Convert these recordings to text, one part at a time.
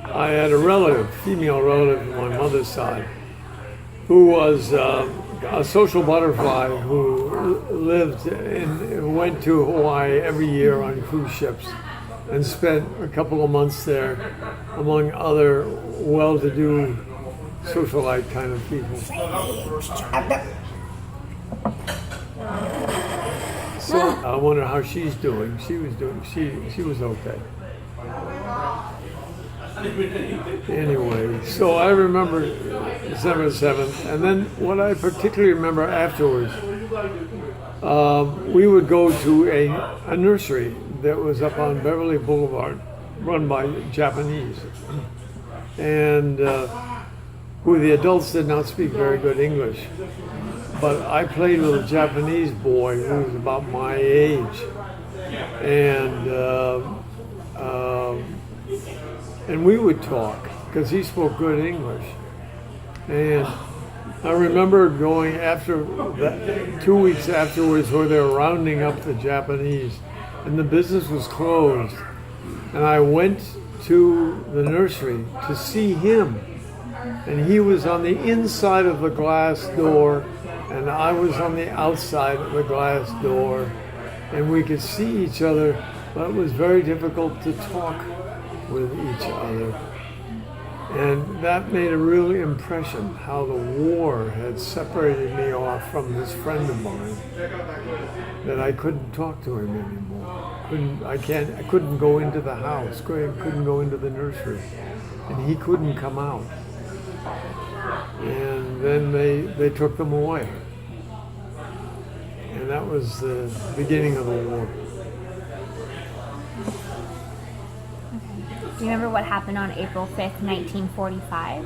I had a relative, female relative on my mother's side, who was a social butterfly who went to Hawaii every year on cruise ships and spent a couple of months there among other well-to-do socialite kind of people. So I wonder how she's doing. She was okay. Anyway, so I remember December 7th, and then what I particularly remember afterwards, we would go to a nursery that was up on Beverly Boulevard, run by Japanese, and who the adults did not speak very good English. But I played with a Japanese boy who was about my age, and we would talk because he spoke good English. And I remember going after that, 2 weeks afterwards, where they were rounding up the Japanese, and the business was closed. And I went to the nursery to see him, and he was on the inside of the glass door, and I was on the outside of the glass door, and we could see each other, but it was very difficult to talk with each other. And that made a real impression, how the war had separated me off from this friend of mine, that I couldn't talk to him anymore. I couldn't go into the house, couldn't go into the nursery, and he couldn't come out. And then they took them away. And that was the beginning of the war. Do you remember what happened on April 5th, 1945?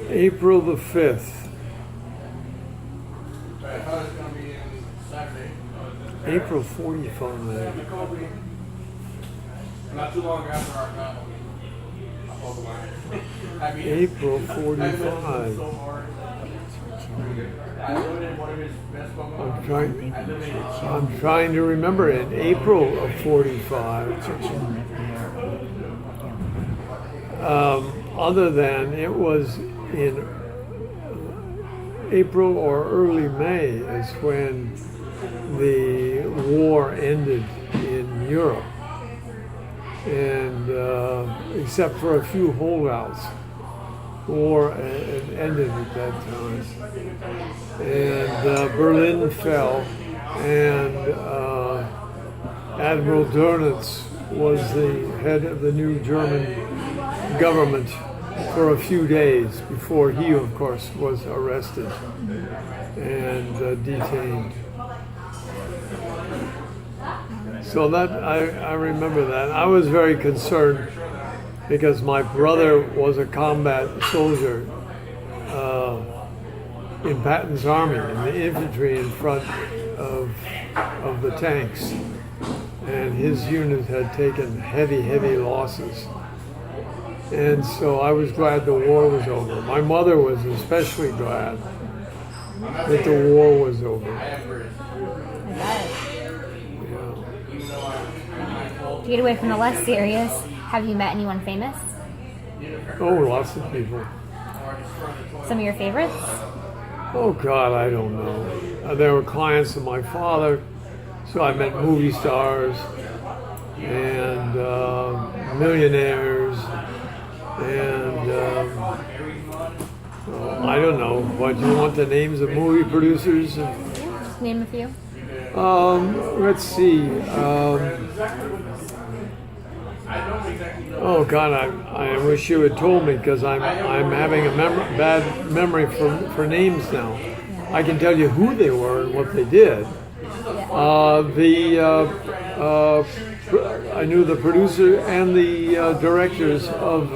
April the 5th. April 45. Not too long after our battle. April 45. I'm trying to remember it. April of 45. Other than it was in April or early May is when the war ended in Europe. And except for a few holdouts, the war ended at that time. And Berlin fell, and Admiral Dönitz was the head of the new German government for a few days before he, of course, was arrested and detained. So that I remember that. I was very concerned because my brother was a combat soldier in Patton's army, in the infantry in front of the tanks. And his unit had taken heavy losses. And so I was glad the war was over. My mother was especially glad that the war was over. To get away from the less serious, have you met anyone famous? Oh, lots of people. Some of your favorites? Oh, God, I don't know. There were clients of my father, so I met movie stars and millionaires and I don't know. What, you want the names of movie producers? Just name a few. Let's see. Oh God, I wish you had told me because I'm having a bad memory for names now. Yeah. I can tell you who they were and what they did. I knew the producer and the directors of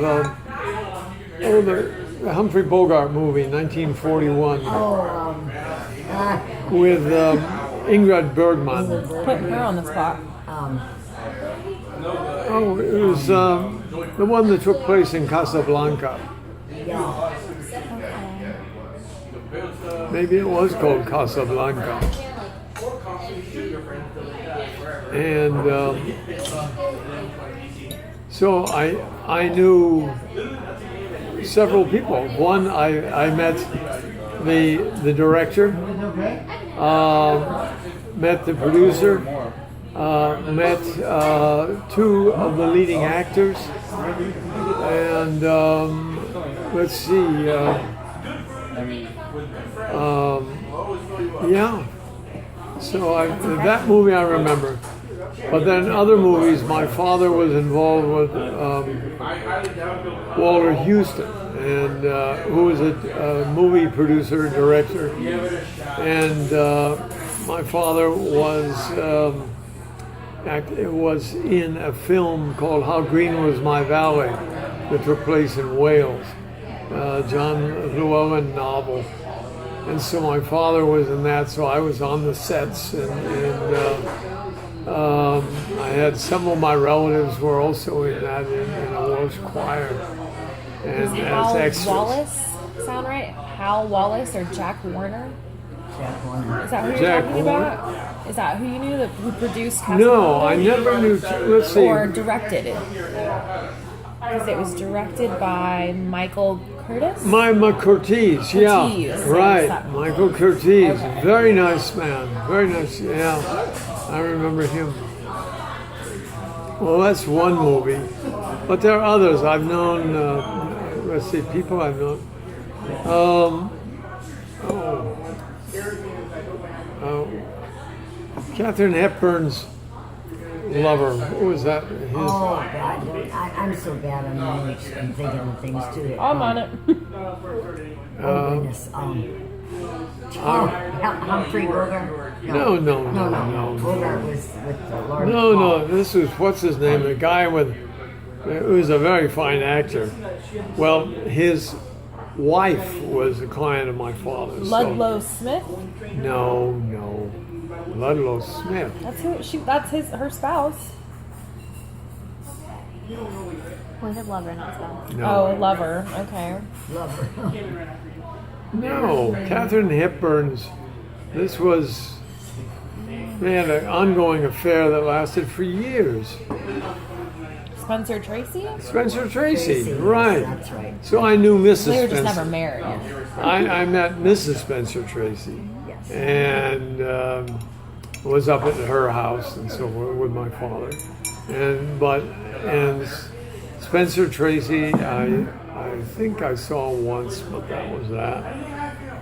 the Humphrey Bogart movie, 1941, with Ingrid Bergman. Putting her on the spot. Oh, it was the one that took place in Casablanca. maybe it was called Casablanca. And so I knew several people. One, I met the director, met the producer, met two of the leading actors, and let's see, yeah. So that movie I remember. But then other movies, my father was involved with Walter Houston, and who was a movie producer, director, and my father was in a film called How Green Was My Valley that took place in Wales, John Llewellyn novel. And so my father was in that, so I was on the sets, and I had some of my relatives were also in that in a Welsh choir. And Does as Hal extras. Wallace sound right? Hal Wallace or Jack Warner? Jack Warner. Is that who you're Jack talking Warner? about? Is that who you knew who produced No, Casablanca? I never knew. Let's see. Or directed it? Because it was directed by Michael Curtis? Michael Curtiz, yeah, Curtiz, right. yes. Michael Curtiz, Okay. very nice man, very nice. Yeah, I remember him. Well, that's one movie, but there are others I've known. Let's see, people I've known. Katharine Hepburn's lover. What was that? His, Oh God, I'm so bad on names and thinking of things too. I'm on it. Oh goodness. Humphrey Bogart. No. Bogart was with Lord. No, this was, what's his name? The guy who was a very fine actor. Well, his wife was a client of my father's. Ludlow Smith? No. Ludlow Smith. That's her spouse. Well, his lover, not spouse. No. Oh, lover. Okay. Lover. No, Katharine Hepburn's. They had an ongoing affair that lasted for years. Spencer Tracy? Spencer Tracy, Tracy, right. that's right. So I knew Mrs. They were just Spencer. never married. I met Mrs. Spencer Tracy, Yes. and was up at her house and so forth with my father, and Spencer Tracy, I think I saw once, but that was that.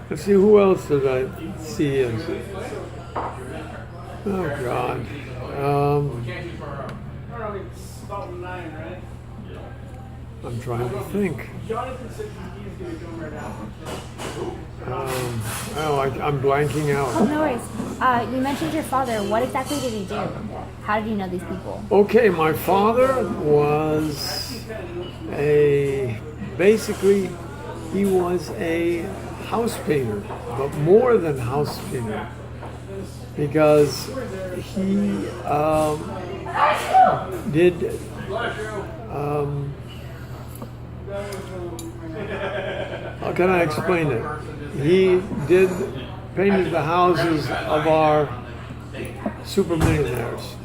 Let's see, who else did I see? Oh God. I'm trying to think. I'm blanking Oh, out. no worries. You mentioned your father. What exactly did he do? How did you know these people? Okay, my father was basically he was a house painter, but more than house painter, because he did how can I explain it? He painted the houses of our super millionaires,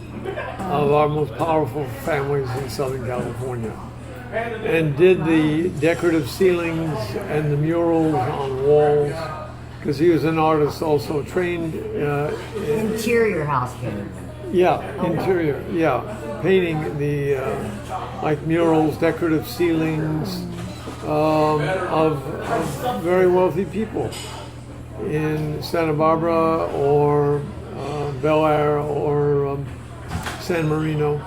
of our most powerful families in Southern California, and did the decorative ceilings and the murals on walls, because he was an artist also, trained Interior house painting. interior, painting the like murals, decorative ceilings of very wealthy people in Santa Barbara or Bel Air or San Marino,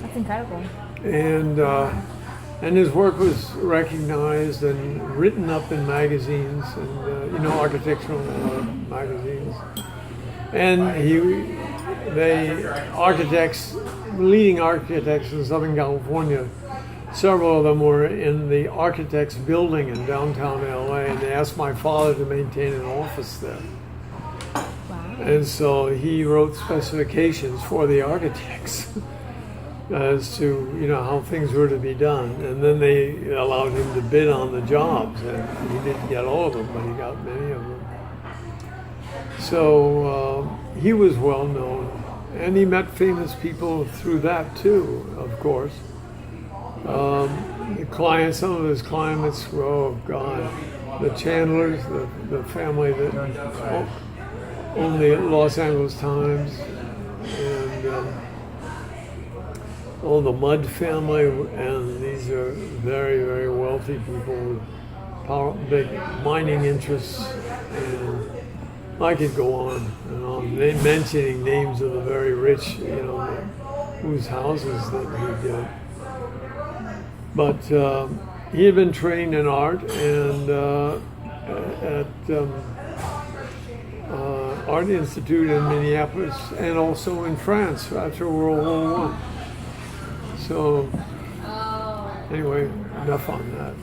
That's incredible. and his work was recognized and written up in magazines and architectural magazines, and leading architects in Southern California, several of them were in the architects building in downtown LA, and they asked my father to maintain an office there. Wow. And so he wrote specifications for the architects as to how things were to be done, and then they allowed him to bid on the jobs, and he didn't get all of them, but he got many of them. So he was well known, and he met famous people through that too, of course. Some of his clients were, oh God, the Chandlers, the family that owned the Los Angeles Times, and the Mudd family, and these are very, very wealthy people with big mining interests, and I could go on and on, mentioning names of the very rich, whose houses that he did. But he had been trained in art and at Art Institute in Minneapolis and also in France after World War I. So anyway, enough on that.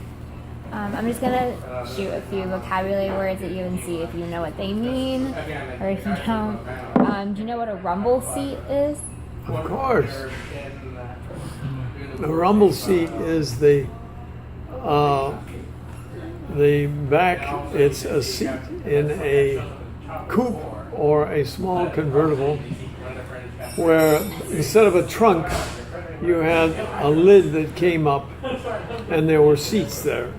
I'm just gonna shoot a few vocabulary words at you and see if you know what they mean, or if you don't. Do you know what a rumble seat is? Of course. A rumble seat is the back. It's a seat in a coupe or a small convertible, where instead of a trunk, you had a lid that came up, and there were seats there.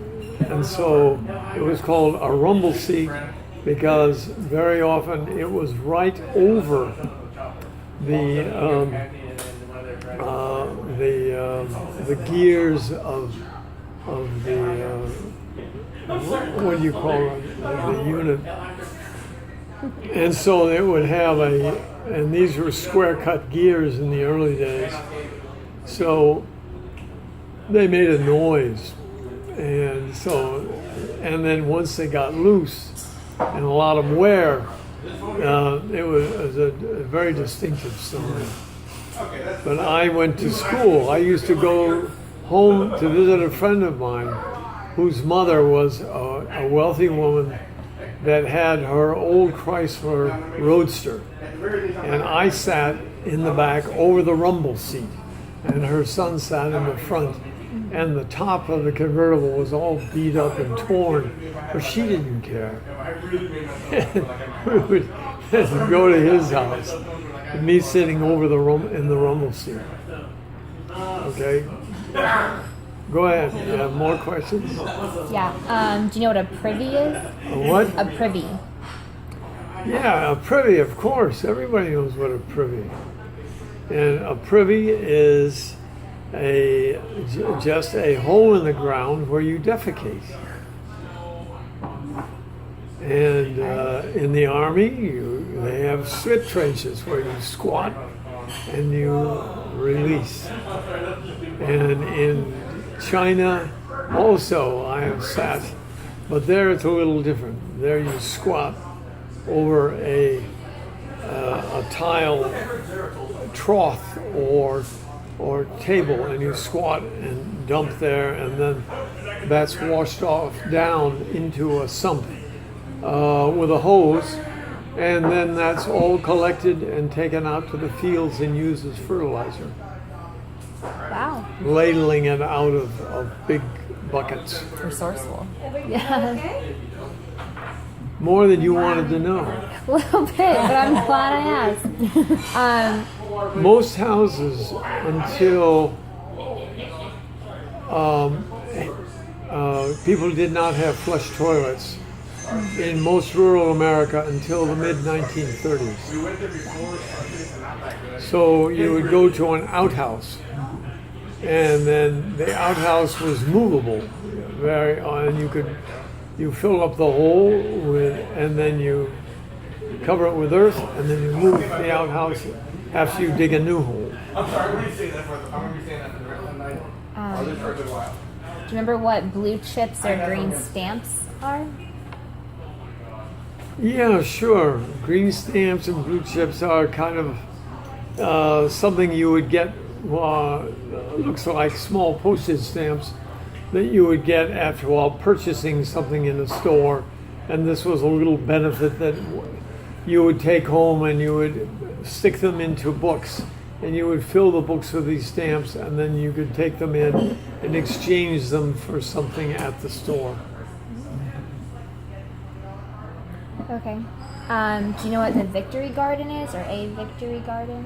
And so it was called a rumble seat because very often it was right over the gears of the what do you call it, the unit. And so it would have and these were square cut gears in the early days. So they made a noise. And then once they got loose and a lot of wear, it was a very distinctive sound. But I went to school. I used to go home to visit a friend of mine whose mother was a wealthy woman that had her old Chrysler Roadster. And I sat in the back over the rumble seat, and her son sat in the front. And the top of the convertible was all beat up and torn, but she didn't care. We would go to his house, and me sitting over in the rumble seat. Okay, go ahead. You have more questions? Yeah. Do you know what a privy is? A what? A privy. Yeah, a privy. Of course, everybody knows what a privy. And a privy is just a hole in the ground where you defecate. And in the army, they have slit trenches where you squat and you release. And in China, also, I have sat, but there it's a little different. There you squat over a tile trough or table, and you squat and dump there, and then that's washed off down into a sump with a hose, and then that's all collected and taken out to the fields and used as fertilizer. Wow. Ladling it out of big buckets. Resourceful. Yeah. More than you wanted to know. A little bit, but I'm glad I asked. Most houses, until people did not have flush toilets in most rural America until the mid-1930s. So you would go to an outhouse, and then the outhouse was movable, and you fill up the hole and then you cover it with earth, and then you move the outhouse after you dig a new hole. I'm sorry, what are you saying that for? I'm going to be saying that for the rest of the night. Or just for a good while. Do you remember what blue chips or green stamps are? Yeah, sure. Green stamps and blue chips are kind of something you would get, looks like small postage stamps that you would get after while purchasing something in a store. And this was a little benefit that you would take home, and you would stick them into books, and you would fill the books with these stamps, and then you could take them in and exchange them for something at the store. Okay. Do you know what the Victory Garden is, or a Victory Garden?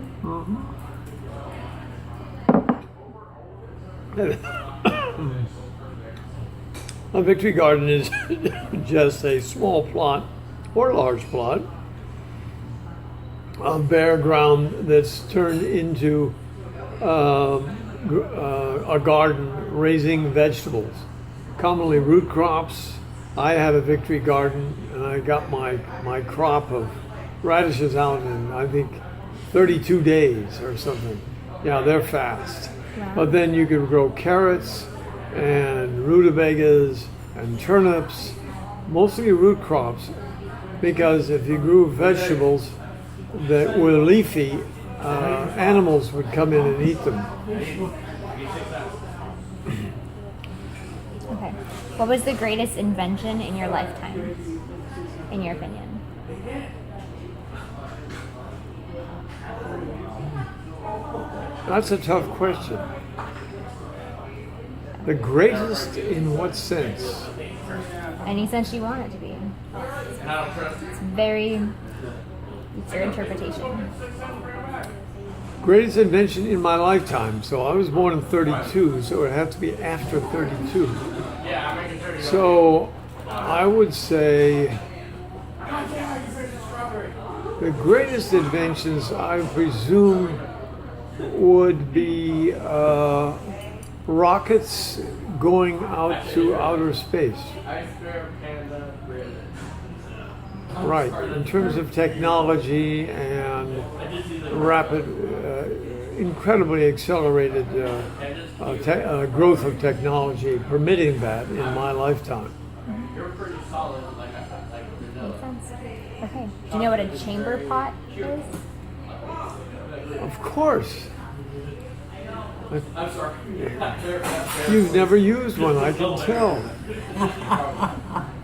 A victory garden is just a small plot or large plot of bare ground that's turned into a garden raising vegetables, commonly root crops. I had a victory garden, and I got my crop of radishes out in, I think, 32 days or something. Yeah, they're fast. Wow. But then you could grow carrots and rutabagas and turnips, mostly root crops, because if you grew vegetables that were leafy, animals would come in and eat them. Okay. What was the greatest invention in your lifetime, in your opinion? That's a tough question. The greatest in what sense? Any sense you want it to be. It's your interpretation. Greatest invention in my lifetime. So I was born in 32, so it would have to be after 32. So I would say the greatest inventions, I presume, would be rockets going out to outer space. Right, in terms of technology and rapid, incredibly accelerated growth of technology, permitting that in my lifetime. Makes sense. Okay. Do you know what a chamber pot is? Of course. You've never used one, I can tell.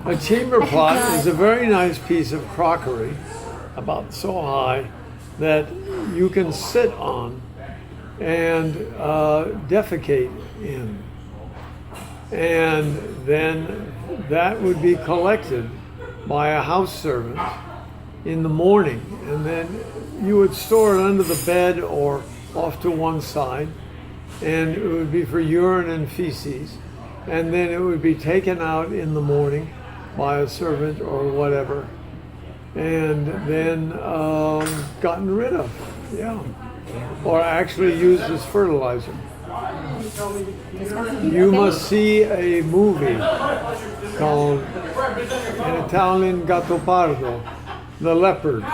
A chamber pot is a very nice piece of crockery, about so high, that you can sit on and defecate in. And then that would be collected by a house servant in the morning. And then you would store it under the bed or off to one side. And it would be for urine and feces. And then it would be taken out in the morning by a servant or whatever, and then gotten rid of, yeah, or actually used as fertilizer. You must see a movie called, in Italian, Gatto Pardo, The Leopard,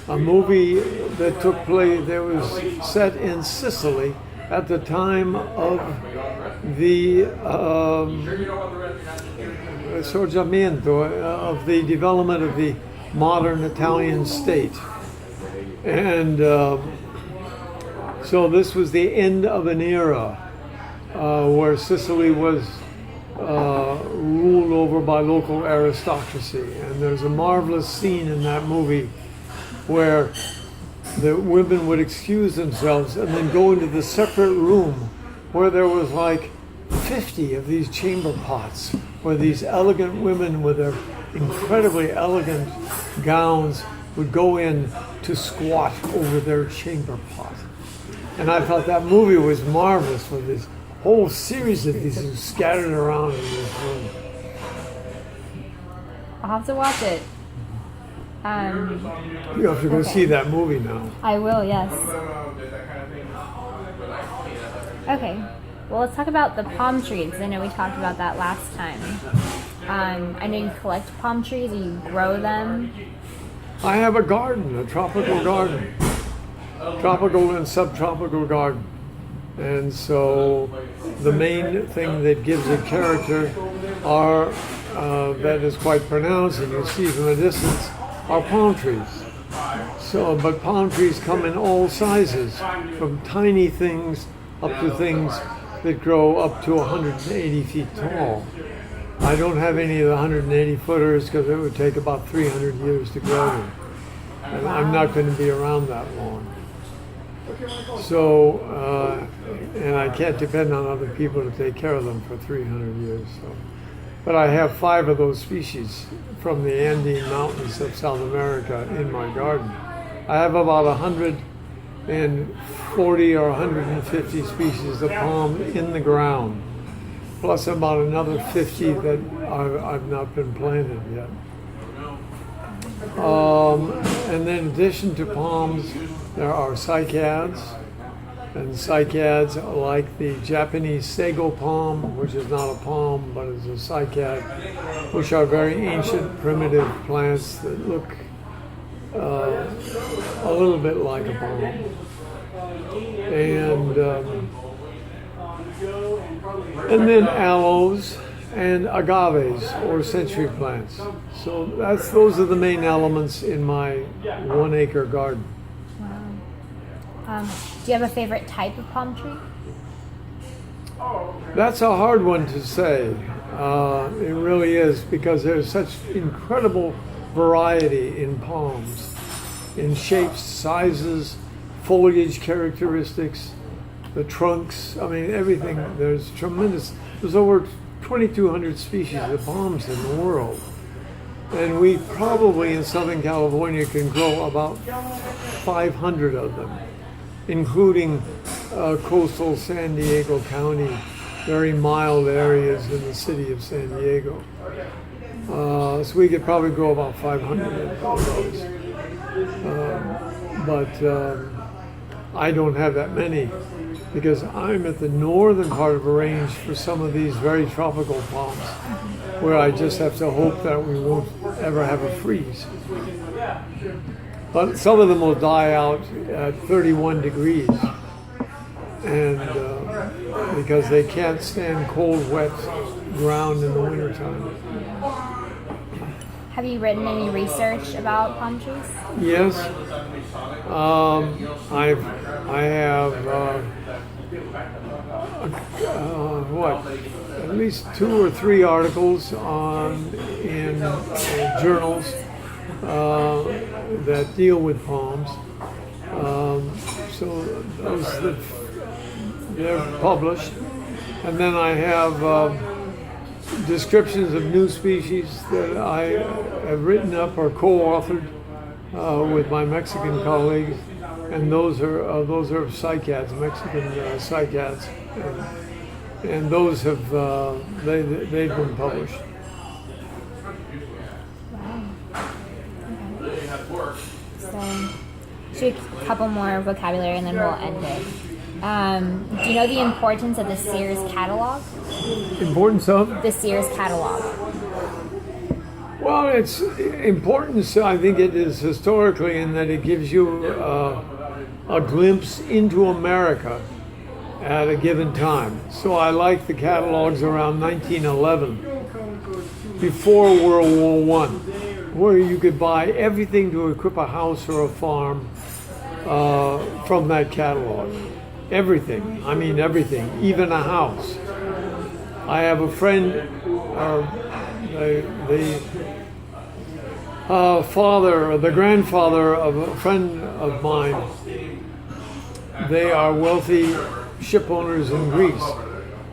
a movie that took place, that was set in Sicily at the time of the sorgimento, of the development of the modern Italian state. And so this was the end of an era where Sicily was ruled over by local aristocracy. And there's a marvelous scene in that movie where the women would excuse themselves and then go into the separate room where there was like 50 of these chamber pots, where these elegant women with their incredibly elegant gowns would go in to squat over their chamber pot. And I thought that movie was marvelous, with this whole series of these things scattered around in this room. I'll have to watch it. You have to go see that movie now. I will, yes. Okay. Well, let's talk about the palm trees. I know we talked about that last time. I know you collect palm trees, or you grow them. I have a garden, a tropical garden. Tropical and subtropical garden. And so the main thing that gives it character are, that is quite pronounced, and you see from a distance, are palm trees. So, but palm trees come in all sizes, from tiny things up to things that grow up to 180 feet tall. I don't have any of the 180 footers because it would take about 300 years to grow them. And I'm not going to be around that long. So, and I can't depend on other people to take care of them for 300 years. So but I have 5 of those species from the Andean Mountains of South America in my garden. I have about 140 or 150 species of palm in the ground, plus about another 50 that I've not been planted yet. And then in addition to palms, there are cycads, and cycads like the Japanese sago palm, which is not a palm but is a cycad, which are very ancient primitive plants that look a little bit like a palm. And then aloes and agaves or century plants. So those are the main elements in my 1 acre garden. Wow. Do you have a favorite type of palm tree? That's a hard one to say. It really is, because there's such incredible variety in palms, in shapes, sizes, foliage characteristics, the trunks. I mean, everything. There's over 2,200 species of palms in the world. And we probably in Southern California can grow about 500 of them, including coastal San Diego County, very mild areas in the city of San Diego. So we could probably grow about 500 of those. But I don't have that many, because I'm at the northern part of a range for some of these very tropical palms, where I just have to hope that we won't ever have a freeze. But some of them will die out at 31 degrees, and because they can't stand cold, wet ground in the wintertime. Have you written any research about palm trees? Yes, I have at least 2 or 3 articles in journals that deal with palms. So they're published, and then I have descriptions of new species that I have written up or co-authored with my Mexican colleagues, and those are cycads, Mexican cycads, and those have they've been published. Wow. Okay. So, a couple more vocabulary and then we'll end it. Do you know the importance of the Sears Catalog? Importance of? The Sears Catalog. Well, its importance, I think it is historically, in that it gives you a glimpse into America at a given time. So I like the catalogs around 1911, before World War I, where you could buy everything to equip a house or a farm from that catalog. Everything. I mean everything, even a house. I have a friend, the grandfather of a friend of mine. They are wealthy ship owners in Greece.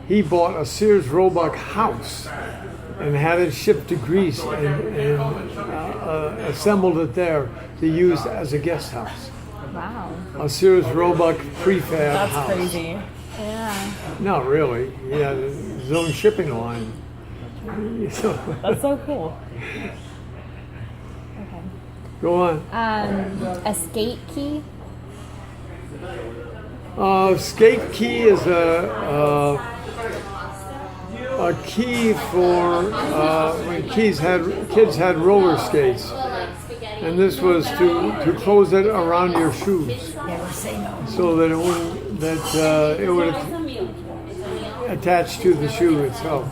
He bought a Sears Roebuck house and had it shipped to Greece and assembled it there to use as a guest house. Wow. A Sears Roebuck prefab house. That's crazy. Yeah. Not really. He had his own shipping line. That's so cool. Okay. Go on. A skate key. Skate key is a key for when kids had roller skates, and this was to close it around your shoes, so that it would attach to the shoe itself.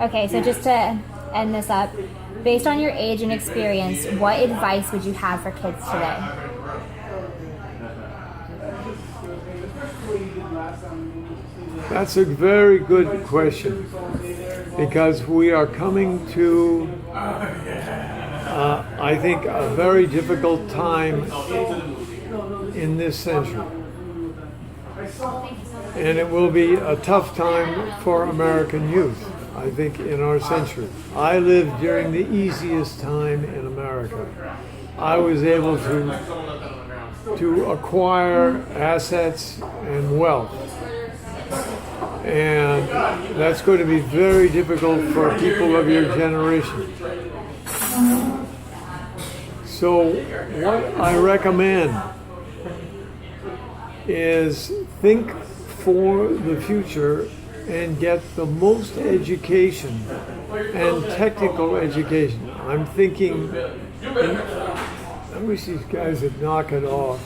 Okay, so just to end this up, based on your age and experience, what advice would you have for kids today? That's a very good question, because we are coming to, I think, a very difficult time in this century. And it will be a tough time for American youth, I think, in our century. I lived during the easiest time in America. I was able to acquire assets and wealth. And that's going to be very difficult for people of your generation. So what I recommend is think for the future and get the most education and technical education. I'm thinking, I wish these guys would knock it off.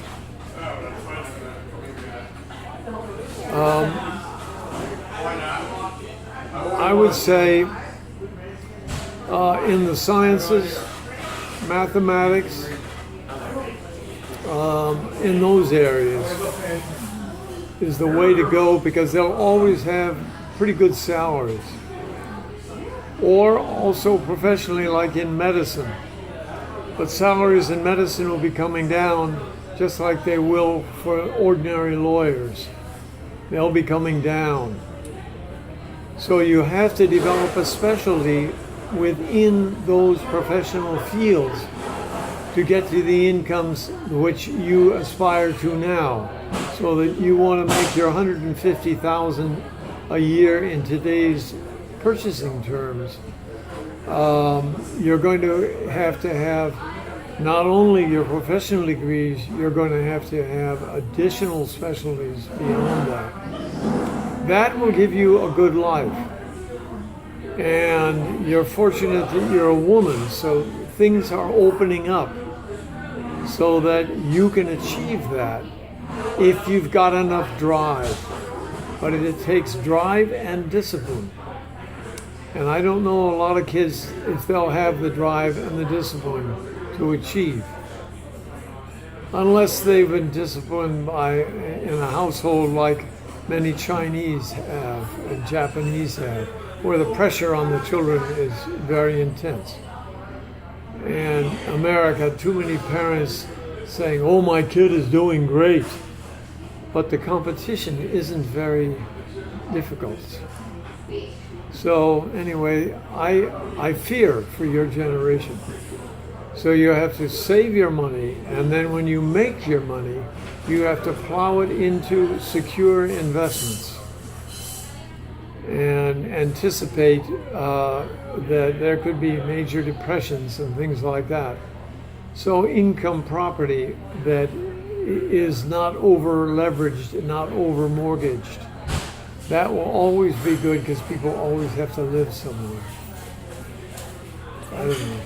I would say in the sciences, mathematics, in those areas is the way to go, because they'll always have pretty good salaries. Or also professionally, like in medicine. But salaries in medicine will be coming down just like they will for ordinary lawyers. They'll be coming down. So you have to develop a specialty within those professional fields to get to the incomes which you aspire to now, so that you want to make your $150,000 a year in today's purchasing terms. You're going to have not only your professional degrees, you're going to have additional specialties beyond that. That will give you a good life. And you're fortunate that you're a woman, so things are opening up so that you can achieve that if you've got enough drive. But it takes drive and discipline. And I don't know a lot of kids if they'll have the drive and the discipline to achieve. Unless they've been disciplined in a household like many Chinese have and Japanese have, where the pressure on the children is very intense. And America, too many parents saying, "Oh, my kid is doing great," but the competition isn't very difficult. So anyway, I fear for your generation. So you have to save your money, and then when you make your money, you have to plow it into secure investments and anticipate that there could be major depressions and things like that. So income property that is not over leveraged, not over mortgaged, that will always be good, because people always have to live somewhere. I don't know.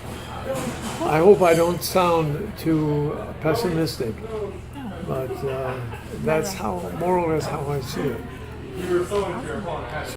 I hope I don't sound too pessimistic, but that's how, more or less how I see it.